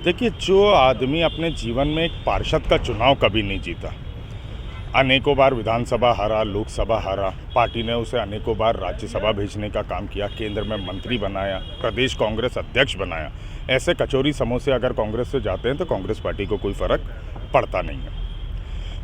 देखिए, जो आदमी अपने जीवन में एक पार्षद का चुनाव कभी नहीं जीता, अनेकों बार विधानसभा हारा, लोकसभा हारा, पार्टी ने उसे अनेकों बार राज्यसभा भेजने का काम किया, केंद्र में मंत्री बनाया, प्रदेश कांग्रेस अध्यक्ष बनाया, ऐसे कचौरी समोसे अगर कांग्रेस से जाते हैं तो कांग्रेस पार्टी को कोई फ़र्क पड़ता नहीं है।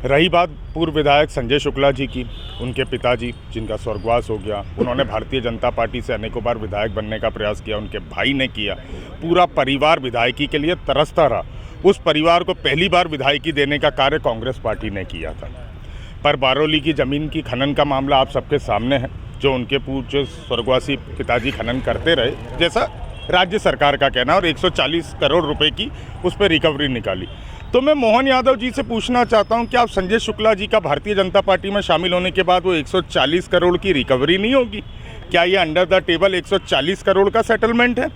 रही बात पूर्व विधायक संजय शुक्ला जी की, उनके पिताजी जिनका स्वर्गवास हो गया, उन्होंने भारतीय जनता पार्टी से अनेकों बार विधायक बनने का प्रयास किया, उनके भाई ने किया, पूरा परिवार विधायकी के लिए तरसता रहा। उस परिवार को पहली बार विधायकी देने का कार्य कांग्रेस पार्टी ने किया था। पर बारौली की ज़मीन की खनन का मामला आप सबके सामने है, जो उनके पूर्व स्वर्गवासी पिताजी खनन करते रहे, जैसा राज्य सरकार का कहना, और 140 करोड़ रुपए की उस पर रिकवरी निकाली। तो मैं मोहन यादव जी से पूछना चाहता हूं कि आप संजय शुक्ला जी का भारतीय जनता पार्टी में शामिल होने के बाद वो 140 करोड़ की रिकवरी नहीं होगी? क्या ये अंडर द टेबल 140 करोड़ का सेटलमेंट है?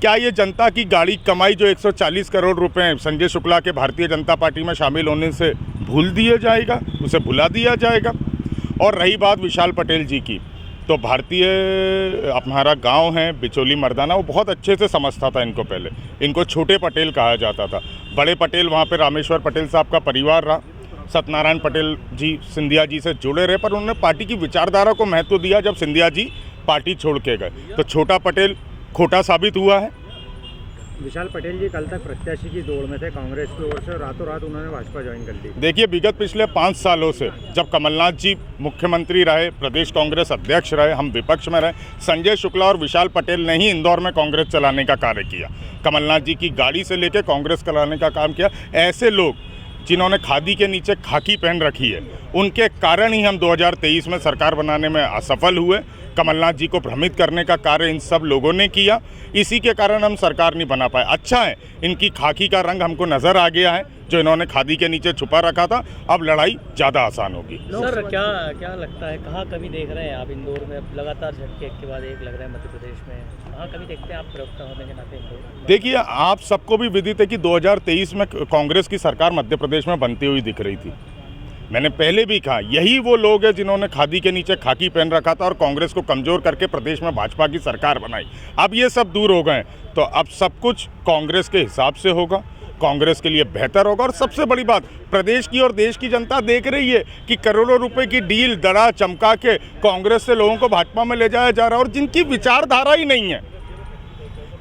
क्या ये जनता की गाड़ी कमाई जो 140 करोड़ रुपए संजय शुक्ला के भारतीय जनता पार्टी में शामिल होने से भूल दिया जाएगा, उसे भुला दिया जाएगा? और रही बात विशाल पटेल जी की, तो भारतीय हमारा गांव है बिचौली मर्दाना, वो बहुत अच्छे से समझता था इनको। पहले इनको छोटे पटेल कहा जाता था, बड़े पटेल वहाँ पे रामेश्वर पटेल साहब का परिवार रहा, सत्यनारायण पटेल जी सिंधिया जी से जुड़े रहे, पर उन्होंने पार्टी की विचारधारा को महत्व दिया जब सिंधिया जी पार्टी छोड़ के गए, तो छोटा पटेल खोटा साबित हुआ है। विशाल पटेल जी कल तक प्रत्याशी की दौड़ में थे कांग्रेस की ओर से, रातों रात उन्होंने भाजपा ज्वाइन कर ली। देखिए, विगत पिछले 5 सालों से जब कमलनाथ जी मुख्यमंत्री रहे, प्रदेश कांग्रेस अध्यक्ष रहे, हम विपक्ष में रहे, संजय शुक्ला और विशाल पटेल ने ही इंदौर में कांग्रेस चलाने का कार्य किया, कमलनाथ जी की गाड़ी से लेकर कांग्रेस चलाने का काम किया। ऐसे लोग जिन्होंने खादी के नीचे खाकी पहन रखी है, उनके कारण ही हम 2023 में सरकार बनाने में असफल हुए। कमलनाथ जी को भ्रमित करने का कार्य इन सब लोगों ने किया, इसी के कारण हम सरकार नहीं बना पाए। अच्छा है, इनकी खाकी का रंग हमको नज़र आ गया है, जो इन्होंने खादी के नीचे छुपा रखा था। अब लड़ाई ज़्यादा आसान होगी। सर, क्या लगता है, कहाँ कमी देख रहे हैं आप इंदौर में? अब लगातार झटके एक के बाद एक लग रहे हैं मध्य प्रदेश में, कहाँ कमी देखते हैं आप प्रवक्ता होने के नाते इंदौर? देखिए, आप सबको भी विदित है कि 2023 में कांग्रेस की सरकार मध्य प्रदेश में बनती हुई दिख रही थी। मैंने पहले भी कहा, यही वो लोग हैं जिन्होंने खादी के नीचे खाकी पहन रखा था और कांग्रेस को कमज़ोर करके प्रदेश में भाजपा की सरकार बनाई। अब ये सब दूर हो गए, तो अब सब कुछ कांग्रेस के हिसाब से होगा, कांग्रेस के लिए बेहतर होगा। और सबसे बड़ी बात, प्रदेश की और देश की जनता देख रही है कि करोड़ों रुपए की डील दड़ा चमका के कांग्रेस से लोगों को भाजपा में ले जाया जा रहा है, और जिनकी विचारधारा ही नहीं है,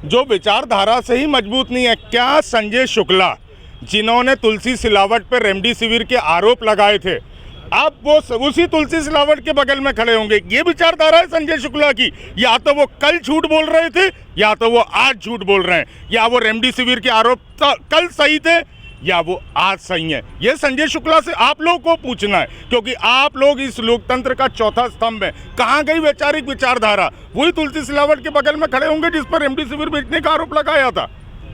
जो विचारधारा से ही मजबूत नहीं है। क्या संजय शुक्ला, जिन्होंने तुलसी सिलावट पर रेमडेसिविर के आरोप लगाए थे, अब वो उसी तुलसी सिलावट के बगल में खड़े होंगे? ये विचारधारा है संजय शुक्ला की? या तो वो कल झूठ बोल रहे थे, या तो वो आज झूठ बोल रहे हैं, या वो रेमडेसिविर के आरोप कल सही थे, या वो आज सही है। ये संजय शुक्ला से आप लोगों को पूछना है, क्योंकि आप लोग इस लोकतंत्र का चौथा स्तंभ है। कहाँ गई वैचारिक विचारधारा? वही तुलसी सिलावट के बगल में खड़े होंगे जिस पर रेमडेसिविर बेचने का आरोप लगाया था।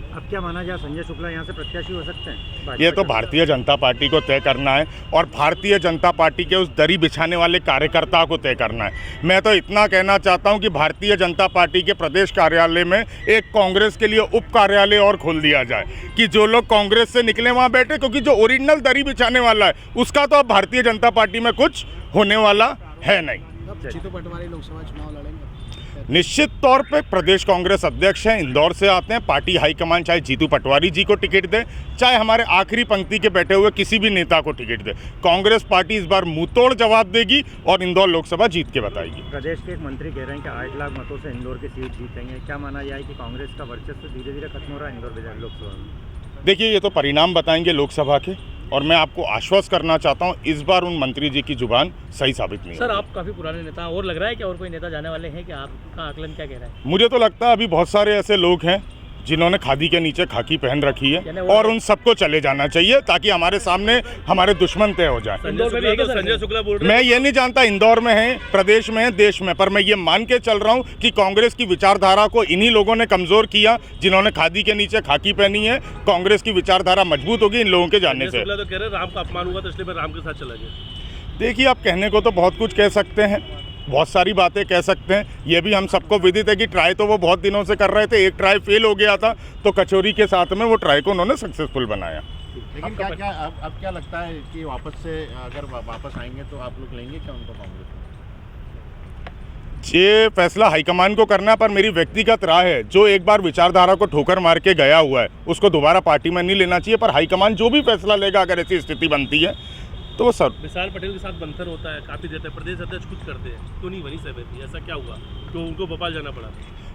अब क्या माना जाए, संजय शुक्ला यहाँ से प्रत्याशी हो सकते हैं? ये तो भारतीय जनता पार्टी को तय करना है, और भारतीय जनता पार्टी के उस दरी बिछाने वाले कार्यकर्ता को तय करना है। मैं तो इतना कहना चाहता हूं कि भारतीय जनता पार्टी के प्रदेश कार्यालय में एक कांग्रेस के लिए उप कार्यालय और खोल दिया जाए, कि जो लोग कांग्रेस से निकले वहाँ बैठे, क्योंकि जो ओरिजिनल दरी बिछाने वाला है उसका तो अब भारतीय जनता पार्टी में कुछ होने वाला है नहीं। जीतू पटवारी लोकसभा चुनाव लड़ेंगे? निश्चित तौर पे प्रदेश कांग्रेस अध्यक्ष हैं, इंदौर से आते हैं। पार्टी हाईकमान चाहे जीतू पटवारी जी को टिकट दे, चाहे हमारे आखिरी पंक्ति के बैठे हुए किसी भी नेता को टिकट दे, कांग्रेस पार्टी इस बार मुंहतोड़ जवाब देगी और इंदौर लोकसभा जीत के बताएगी। प्रदेश के एक मंत्री कह रहे हैं कि 8 लाख मतों से इंदौर की सीट जीतेंगे। क्या माना जाए कि कांग्रेस का वर्चस्व धीरे धीरे खत्म हो रहा है इंदौर लोकसभा में? देखिए, ये तो परिणाम बताएंगे लोकसभा के, और मैं आपको आश्वस्त करना चाहता हूं, इस बार उन मंत्री जी की जुबान सही साबित नहीं सर, होगी। आप काफ़ी पुराने नेता, और लग रहा है कि और कोई नेता जाने वाले हैं, कि आपका आकलन क्या कह रहा है? मुझे तो लगता है अभी बहुत सारे ऐसे लोग हैं जिन्होंने खादी के नीचे खाकी पहन रखी है, और उन सबको चले जाना चाहिए, ताकि हमारे सामने हमारे दुश्मन तय हो जाए। संजय शुक्ला बोल रहे मैं ये नहीं जानता इंदौर में है, प्रदेश में है, देश में, पर मैं ये मान के चल रहा हूँ कि कांग्रेस की विचारधारा को इन्हीं लोगों ने कमजोर किया जिन्होंने खादी के नीचे खाकी पहनी है। कांग्रेस की विचारधारा मजबूत होगी इन लोगों के जानने से। तो कह रहे राम का अपमान हुआ, तो इसलिए मैं राम के साथ चला गया। देखिए, आप कहने को तो बहुत कुछ कह सकते हैं, बहुत सारी बातें कह सकते हैं। ये भी हम सबको विदित है कि ट्राई तो वो बहुत दिनों से कर रहे थे, एक ट्राई फेल हो गया था, तो कचौरी के साथ में वो ट्राई को उन्होंने सक्सेसफुल बनाया। लेकिन अब क्या लगता है कि वापस से अगर वापस आएंगे तो आप लोग लेंगे क्या उनको कांग्रेस में? ये फैसला हाईकमान को करना है, पर मेरी व्यक्तिगत राय है, जो एक बार विचारधारा को ठोकर मार के गया हुआ है उसको दोबारा पार्टी में नहीं लेना चाहिए। पर हाईकमान जो भी फैसला लेगा, अगर ऐसी स्थिति बनती है तो वो सर विशाल पटेल के साथ बंतर होता है, काफी देर तक प्रदेश अध्यक्ष कुछ करते हैं, क्यों नहीं बनी सहमति? ऐसा क्या हुआ तो उनको भोपाल जाना पड़ा?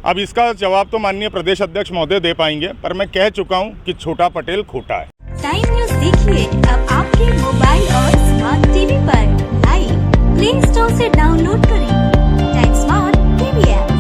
अब इसका जवाब तो माननीय प्रदेश अध्यक्ष महोदय दे पाएंगे, पर मैं कह चुका हूँ कि छोटा पटेल खोटा है। टाइम न्यूज़ देखिए अब आपके मोबाइल और स्मार्ट टीवी पर। लाइव प्ले स्टोर से डाउनलोड करें टाइम स्मार्ट टीवी ऐप।